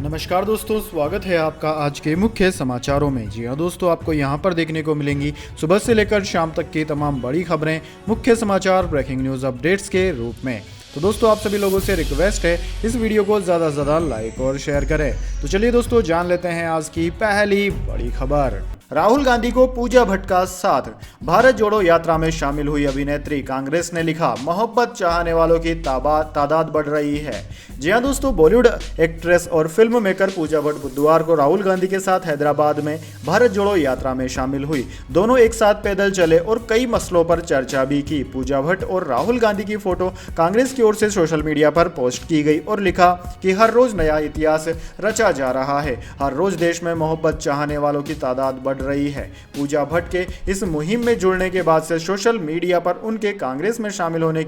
नमस्कार दोस्तों, स्वागत है आपका आज के मुख्य समाचारों में। जी हाँ दोस्तों, आपको यहाँ पर देखने को मिलेंगी सुबह से लेकर शाम तक की तमाम बड़ी खबरें, मुख्य समाचार, ब्रेकिंग न्यूज़ अपडेट्स के रूप में। तो दोस्तों, आप सभी लोगों से रिक्वेस्ट है इस वीडियो को ज़्यादा से ज़्यादा लाइक और शेयर करें। तो चलिए दोस्तों, जान लेते हैं आज की पहली बड़ी खबर। राहुल गांधी को पूजा भट्ट का साथ, भारत जोड़ो यात्रा में शामिल हुई अभिनेत्री। कांग्रेस ने लिखा, मोहब्बत चाहने वालों की तादाद बढ़ रही है। जी हाँ दोस्तों, बॉलीवुड एक्ट्रेस और फिल्म मेकर पूजा भट्ट बुधवार को राहुल गांधी के साथ हैदराबाद में भारत जोड़ो यात्रा में शामिल हुई। दोनों एक साथ पैदल चले और कई मसलों पर चर्चा भी की। पूजा भट्ट और राहुल गांधी की फोटो कांग्रेस की ओर से सोशल मीडिया पर पोस्ट की गई और लिखा कि हर रोज नया इतिहास रचा जा रहा है। हर रोज देश में मोहब्बत चाहने वालों की तादाद बढ़ रही है। पूजा भट्ट के इस मुहिम में जुड़ने के बाद से सोशल मीडिया पर उनके कांग्रेस में शामिल होने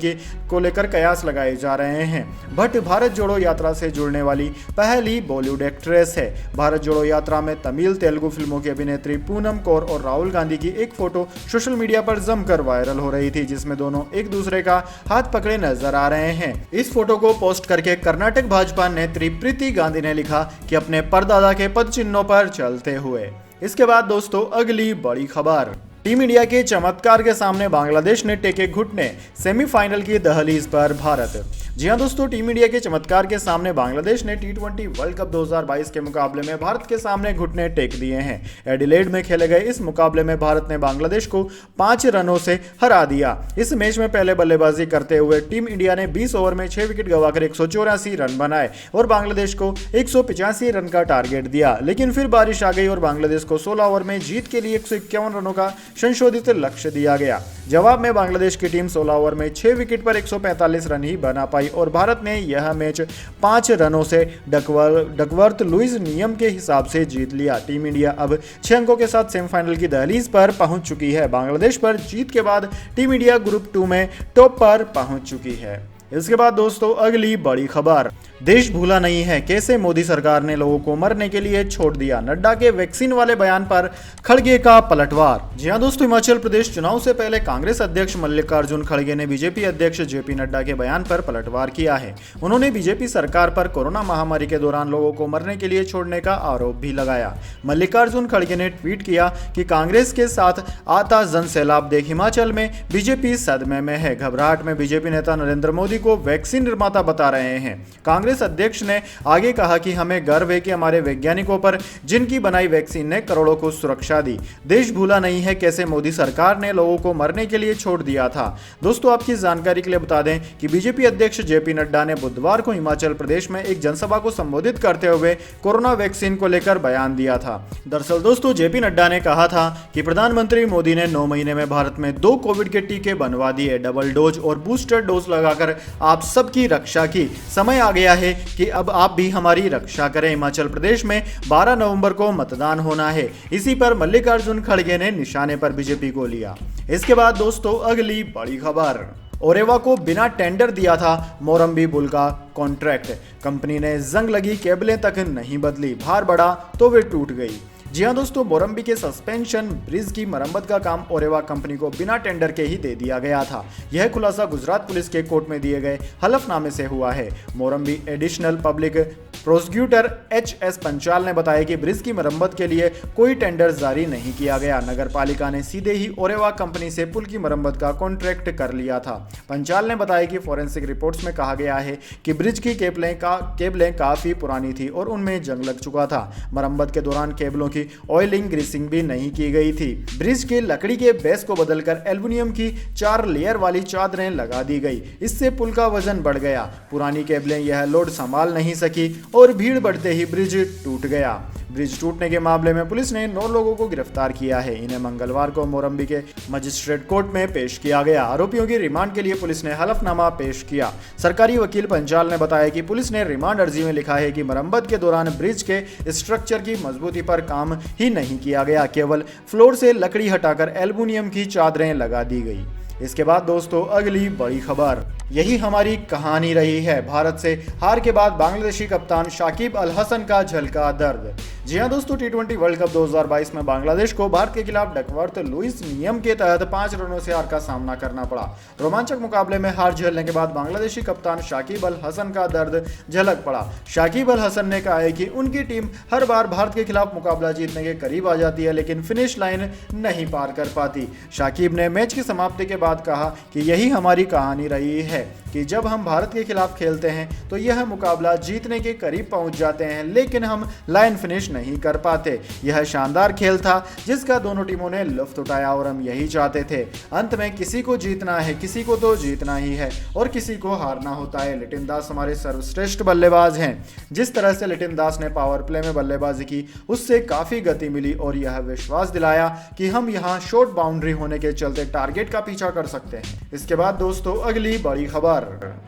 को लेकर कयास लगाए जा रहे हैं। भट्ट भारत जोड़ो यात्रा से जुड़ने वाली पहली बॉलीवुड एक्ट्रेस है। भारत जोड़ो यात्रा में तमिल तेलुगु फिल्मों की अभिनेत्री पूनम कौर और राहुल गांधी की एक फोटो सोशल मीडिया पर जमकर वायरल हो रही थी, जिसमें दोनों एक दूसरे का हाथ पकड़े नजर आ रहे हैं। इस फोटो को पोस्ट करके कर्नाटक भाजपा नेत्री प्रीति गांधी ने लिखा कि अपने परदादा के पद चिन्हों पर चलते हुए। इसके बाद दोस्तों, अगली बड़ी खबर। टीम इंडिया के चमत्कार के सामने बांग्लादेश ने टेके घुटने, सेमीफाइनल की दहलीज पर भारत। जी हां दोस्तों, टीम इंडिया के चमत्कार के सामने बांग्लादेश ने T20 वर्ल्ड कप 2022 के मुकाबले में भारत के सामने घुटने टेक दिए हैं। एडिलेड में खेले गए इस मुकाबले में भारत ने बांग्लादेश को 5 रनों से हरा दिया। इस मैच में पहले बल्लेबाजी करते हुए टीम इंडिया ने 20 ओवर में 6 विकेट गंवाकर 184 रन बनाए और बांग्लादेश को 185 रन का टारगेट दिया। लेकिन फिर बारिश आ गई और बांग्लादेश को 16 ओवर में जीत के लिए 151 रनों का संशोधित लक्ष्य दिया गया। जवाब में बांग्लादेश की टीम 16 ओवर में 6 विकेट पर 145 रन ही बना पाई और भारत ने यह मैच 5 रनों से डकवर्थ लुईस नियम के हिसाब से जीत लिया। टीम इंडिया अब 6 अंकों के साथ सेमीफाइनल की दहलीज पर पहुंच चुकी है। बांग्लादेश पर जीत के बाद टीम इंडिया ग्रुप 2 में टॉप पर पहुंच चुकी है। इसके बाद दोस्तों, अगली बड़ी खबर। देश भूला नहीं है, कैसे मोदी सरकार ने लोगों को मरने के लिए छोड़ दिया। नड्डा के वैक्सीन वाले बयान पर खड़गे का पलटवार। जी हां दोस्तों, हिमाचल प्रदेश चुनाव से पहले कांग्रेस अध्यक्ष मल्लिकार्जुन खड़गे ने बीजेपी अध्यक्ष जेपी नड्डा के बयान पर पलटवार किया है। उन्होंने बीजेपी सरकार पर कोरोना महामारी के दौरान लोगों को मरने के लिए छोड़ने का आरोप भी लगाया। मल्लिकार्जुन खड़गे ने ट्वीट किया कि कांग्रेस के साथ आता जन सैलाब देख हिमाचल में बीजेपी सदमे में है। घबराहट में बीजेपी नेता नरेंद्र मोदी को वैक्सीन निर्माता बता रहे हैं। कांग्रेस अध्यक्ष ने आगे कहा कि हमें गर्व है कि हमारे वैज्ञानिकों पर जिनकी बनाई वैक्सीन ने करोड़ों को सुरक्षा दी। देश भूला नहीं है, कैसे मोदी सरकार ने लोगों को मरने के लिए छोड़ दिया था। दोस्तों, आपकी जानकारी के लिए बता दें कि बीजेपी अध्यक्ष जेपी नड्डा ने बुधवार को हिमाचल प्रदेश में एक जनसभा को संबोधित करते हुए कोरोना वैक्सीन को लेकर बयान दिया था। दरअसल दोस्तों, जेपी नड्डा ने कहा था कि प्रधानमंत्री मोदी ने 9 महीने में भारत में 2 कोविड के टीके बनवा दिए। डबल डोज और बूस्टर डोज लगाकर आप सबकी रक्षा की। समय आ गया है कि अब आप भी हमारी रक्षा करें। हिमाचल प्रदेश में 12 नवंबर को मतदान होना है। इसी पर मल्लिकार्जुन खड़गे ने निशाने पर बीजेपी को लिया। इसके बाद दोस्तों, अगली बड़ी खबर। ओरेवा को बिना टेंडर दिया था मोरम्बी पुल का कॉन्ट्रैक्ट। कंपनी ने जंग लगी केबलें तक नहीं बदली, भार बढ़ा तो वे टूट गई। जी हां दोस्तों, मोरम्बी के सस्पेंशन ब्रिज की मरम्मत का काम ओरेवा कंपनी को बिना टेंडर के ही दे दिया गया था। यह खुलासा गुजरात पुलिस के कोर्ट में दिए गए हलफनामे से हुआ है। मोरम्बी additional public prosecutor HS Panchal ने बताया कि ब्रिज की मरम्मत के लिए कोई टेंडर जारी नहीं किया गया। नगर पालिका ने सीधे ही ओरेवा कंपनी से पुल की मरम्मत का कॉन्ट्रैक्ट कर लिया था। पंचाल ने बताया कि फॉरेंसिक रिपोर्ट्स में कहा गया है कि ब्रिज की केबलें काफी पुरानी थी और उनमें जंग लग चुका था। मरम्मत के दौरान केबलों की ऑयलिंग ग्रीसिंग भी नहीं की गई थी। ब्रिज के लकड़ी के बेस को बदलकर एल्युमिनियम की 4 लेयर वाली चादरें लगा दी गई। इससे पुल का वजन बढ़ गया। पुरानी केबलें यह लोड संभाल नहीं सकी और भीड़ बढ़ते ही ब्रिज टूट गया। ब्रिज टूटने के मामले में पुलिस ने 9 लोगों को गिरफ्तार किया है। इन्हें मंगलवार को मोरम्बी के मजिस्ट्रेट कोर्ट में पेश किया गया। आरोपियों की रिमांड के लिए पुलिस ने हलफनामा पेश किया। सरकारी वकील पंचाल ने बताया कि पुलिस ने रिमांड अर्जी में लिखा है कि मरम्मत के दौरान ब्रिज के स्ट्रक्चर की मजबूती पर काम ही नहीं किया गया, केवल फ्लोर से लकड़ी हटाकर एल्युमिनियम की चादरें लगा दी गई। इसके बाद दोस्तों, अगली बड़ी खबर। यही हमारी कहानी रही है। भारत से हार के बाद बांग्लादेशी कप्तान शाकिब अल हसन का झलका दर्द। जी हां दोस्तों, टी20 वर्ल्ड कप 2022 में बांग्लादेश को भारत के खिलाफ डकवर्थ लुईस नियम के तहत 5 रनों से हार का सामना करना पड़ा। रोमांचक मुकाबले में हार झेलने के बाद बांग्लादेशी कप्तान शाकिब अल हसन का दर्द झलक पड़ा। शाकिब अल हसन ने कहा है कि उनकी टीम हर बार भारत के खिलाफ मुकाबला जीतने के करीब आ जाती है, लेकिन फिनिश लाइन नहीं पार कर पाती। शाकिब ने मैच की समाप्ति के बाद कहा कि यही हमारी कहानी रही है कि जब हम भारत के खिलाफ खेलते हैं तो यह मुकाबला जीतने के करीब पहुंच जाते हैं, लेकिन हम लाइन फिनिश नहीं कर पाते। यह शानदार खेल था जिसका दोनों टीमों ने लुत्फ उठाया और हम यही चाहते थे। अंत में किसी को जीतना है, किसी को तो जीतना ही है और किसी को हारना होता है। लिटिन दास हमारे सर्वश्रेष्ठ बल्लेबाज हैं। जिस तरह से लिटिन दास ने पावर प्ले में बल्लेबाजी की उससे काफी गति मिली और यह विश्वास दिलाया कि हम यहाँ शॉर्ट बाउंड्री होने के चलते टारगेट का पीछा कर सकते हैं। इसके बाद दोस्तों अगली बड़ी खबर,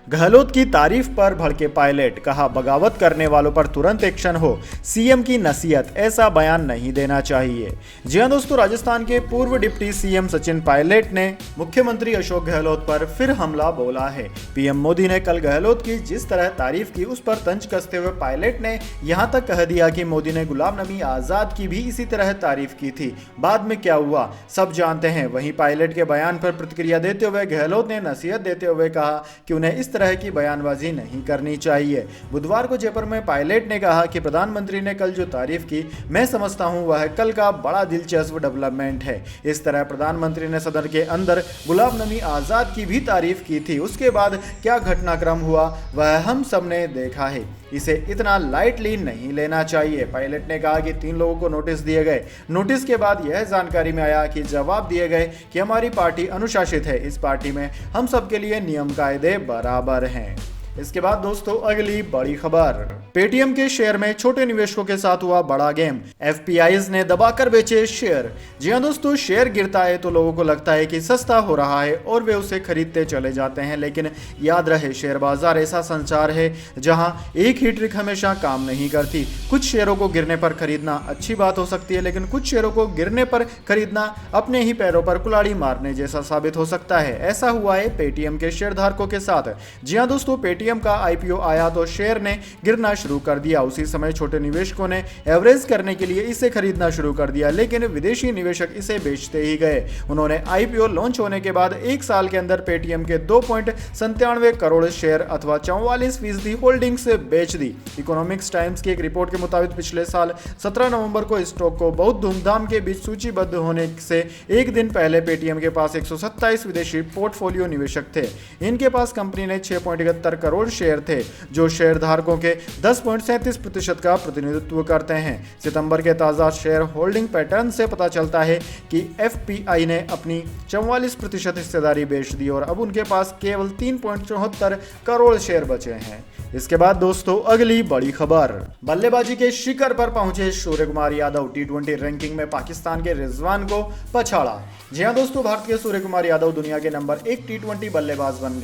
गहलोत की तारीफ पर भड़के पायलट, कहा बगावत करने वालों पर तुरंत एक्शन हो, सीएम की नसीहत, ऐसा बयान नहीं देना चाहिए। जी हां दोस्तों, राजस्थान के पूर्व डिप्टी सीएम सचिन पायलट ने मुख्यमंत्री अशोक गहलोत पर फिर हमला बोला है। पीएम मोदी ने कल गहलोत की जिस तरह तारीफ की उस पर तंज कसते हुए पायलट ने यहां तक कह दिया कि मोदी ने गुलाम नबी आजाद की भी इसी तरह तारीफ की थी। बाद में क्या हुआ सब जानते हैं। वहीं पायलट के बयान पर प्रतिक्रिया देते हुए गहलोत ने नसीहत देते हुए कहा कि उन्हें इस तरह की बयानबाजी नहीं करनी चाहिए। बुधवार को जयपुर में पायलट ने कहा कि प्रधानमंत्री ने कल जो तारीफ की मैं समझता हूं वह कल का बड़ा दिलचस्प डेवलपमेंट है। इस तरह प्रधानमंत्री ने सदन के अंदर गुलाम नबी आजाद की भी तारीफ की थी। उसके बाद क्या घटनाक्रम हुआ वह हम सब ने देखा है, इसे इतना लाइटली नहीं लेना चाहिए। पायलट ने कहा कि 3 लोगों को नोटिस दिए गए। नोटिस के बाद यह जानकारी में आया कि जवाब दिए गए कि हमारी पार्टी अनुशासित है, इस पार्टी में हम सब के लिए नियम कायदे बराबर हैं। इसके बाद दोस्तों अगली बड़ी खबर, पेटीएम के शेयर में छोटे निवेशकों के साथ हुआ बड़ा गेम, एफपीआईज ने दबाकर बेचे शेयर। जी हां दोस्तों, शेयर गिरता है तो लोगों को लगता है कि सस्ता हो रहा है और वे उसे खरीदते चले जाते हैं, लेकिन याद रहे शेयर बाजार ऐसा संसार है जहां एक ही ट्रिक हमेशा काम नहीं करती। कुछ शेयरों को गिरने पर खरीदना अच्छी बात हो सकती है, लेकिन कुछ शेयरों को गिरने पर खरीदना अपने ही पैरों पर कुल्हाड़ी मारने जैसा साबित हो सकता है। ऐसा हुआ है पेटीएम के शेयर धारकों के साथ। जी हां दोस्तों, पेटीएम का आईपीओ आया तो शेयर ने गिरना शुरू कर दिया। उसी समय छोटे निवेशकों ने एवरेज करने के लिए इसे खरीदना शुरू कर दिया, लेकिन विदेशी निवेशक इसे बेचते ही गए। उन्होंने आईपीओ लॉन्च होने के बाद 1 साल के अंदर पेटीएम के 2.97 करोड़ शेयर अथवा 44% होल्डिंग्स बेच दी। इकोनॉमिक्स टाइम्स की एक रिपोर्ट के मुताबिक पिछले साल 17 नवंबर को स्टॉक को बहुत धूमधाम के बीच सूचीबद्ध होने से एक दिन पहले पेटीएम के पास 127 विदेशी पोर्टफोलियो निवेशक थे। इनके पास कंपनी ने 6.71 करोड़ शेयर थे, जो शेयर धारकों के 10.37% का प्रतिनिधित्व करते हैं। सितंबर के ताजा शेयर होल्डिंग पैटर्न से पता चलता है कि एफपीआई ने अपनी 44% हिस्सेदारी बेच दी और अब उनके पास केवल 3.74 करोड़ शेयर बचे हैं। इसके बाद दोस्तों अगली बड़ी खबर, बल्लेबाजी के शिखर पर पहुंचे सूर्यकुमार यादव, टी20 रैंकिंग में पाकिस्तान के रिजवान को पछाड़ा। जी हां दोस्तों, भारत के सूर्यकुमार यादव दुनिया के नंबर 1 टी20 बल्लेबाज बन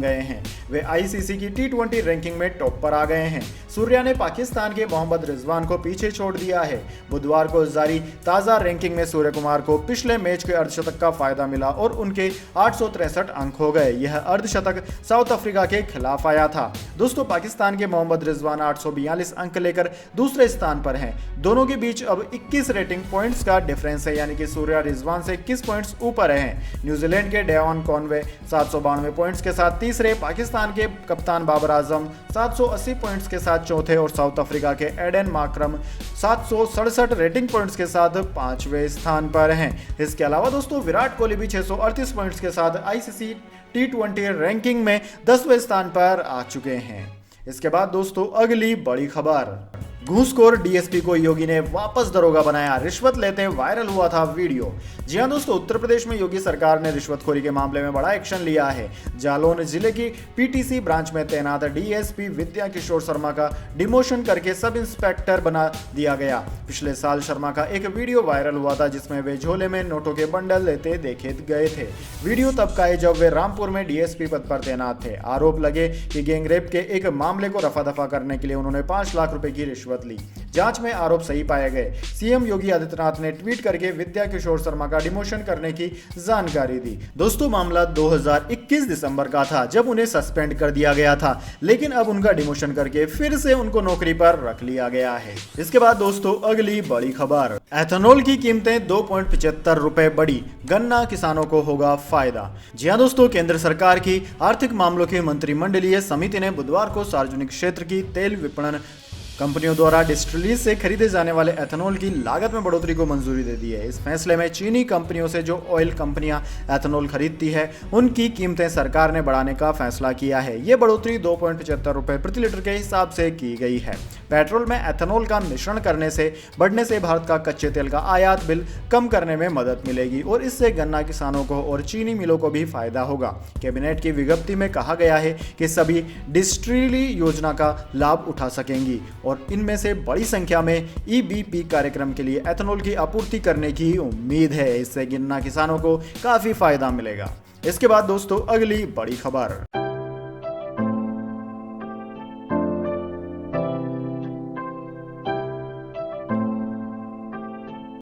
गए हैं। वे आईसीसी की टी20 रैंकिंग में टॉप पर आ गए हैं। सूर्या ने पाकिस्तान के मोहम्मद रिजवान को पीछे छोड़ दिया है। बुधवार को जारी ताजा रैंकिंग में सूर्यकुमार को पिछले मैच के अर्धशतक का फायदा मिला और उनके 863 अंक हो गए। यह अर्धशतक साउथ अफ्रीका के खिलाफ आया था। दोस्तों पाकिस्तान के मोहम्मद रिजवान 842 अंक लेकर दूसरे स्थान पर हैं। दोनों के बीच अब 21 रेटिंग पॉइंट्स का डिफरेंस है, यानी कि सूर्या रिजवान से 21 पॉइंट्स ऊपर हैं। न्यूजीलैंड के डेवन कॉनवे 792 पॉइंट्स के साथ तीसरे, पाकिस्तान के कप्तान बाबर आजम 780 पॉइंट्स के साथ चौथे और साउथ अफ्रीका के एडन माकरम 767 रेटिंग पॉइंट्स के साथ 5वें स्थान पर हैं। इसके अलावा दोस्तों विराट कोहली भी 638 पॉइंट्स के साथ आईसीसी टी20 रैंकिंग में 10वें स्थान पर आ चुके हैं। इसके बाद दोस्तों अगली बड़ी खबर, घूसखोर डीएसपी को योगी ने वापस दरोगा बनाया, रिश्वत लेते वायरल हुआ था वीडियो। जी हां दोस्तों, उत्तर प्रदेश में योगी सरकार ने रिश्वतखोरी के मामले में बड़ा एक्शन लिया है। जालौन जिले की पीटीसी ब्रांच में तैनात डीएसपी विद्या किशोर शर्मा का डिमोशन करके सब इंस्पेक्टर बना दिया गया। पिछले साल शर्मा का एक वीडियो वायरल हुआ था जिसमें वे झोले में नोटों के बंडल लेते देखे गए थे। वीडियो तब का है जब वे रामपुर में डीएसपी पद पर तैनात थे। आरोप लगे कि गैंगरेप के एक मामले को रफा दफा करने के लिए उन्होंने 5 लाख रुपए की रिश्वत बदली। जांच में आरोप सही पाए गए। सीएम योगी आदित्यनाथ ने ट्वीट करके विद्या किशोर शर्मा का डिमोशन करने की जानकारी दी। दोस्तों, मामला 2021 दिसंबर का था जब उन्हें सस्पेंड कर दिया गया था, लेकिन अब उनका डिमोशन करके फिर से उनको नौकरी पर रख लिया गया है। इसके बाद दोस्तों अगली बड़ी खबर, एथेनॉल की कीमतें 2.75 रुपए बढ़ी, गन्ना किसानों को होगा फायदा। जी हां दोस्तों, केंद्र सरकार की आर्थिक मामलों की मंत्रिमंडलीय समिति ने बुधवार को सार्वजनिक क्षेत्र की तेल विपणन कंपनियों द्वारा डिस्टिलरीज से खरीदे जाने वाले एथेनॉल की लागत में बढ़ोतरी को मंजूरी दे दी है। इस फैसले में चीनी कंपनियों से जो ऑयल कंपनियां एथेनॉल खरीदती है उनकी कीमतें सरकार ने बढ़ाने का फैसला किया है। ये बढ़ोतरी 2.75 रुपए प्रति लीटर के हिसाब से की गई है। पेट्रोल में एथेनॉल का मिश्रण करने से बढ़ने से भारत का कच्चे तेल का आयात बिल कम करने में मदद मिलेगी और इससे गन्ना किसानों को और चीनी मिलों को भी फायदा होगा। कैबिनेट की विज्ञप्ति में कहा गया है कि सभी डिस्टिलरी योजना का लाभ उठा सकेंगी और इनमें से बड़ी संख्या में ईबीपी कार्यक्रम के लिए एथेनॉल की आपूर्ति करने की उम्मीद है। इससे गन्ना किसानों को काफी फायदा मिलेगा। इसके बाद दोस्तों अगली बड़ी खबर,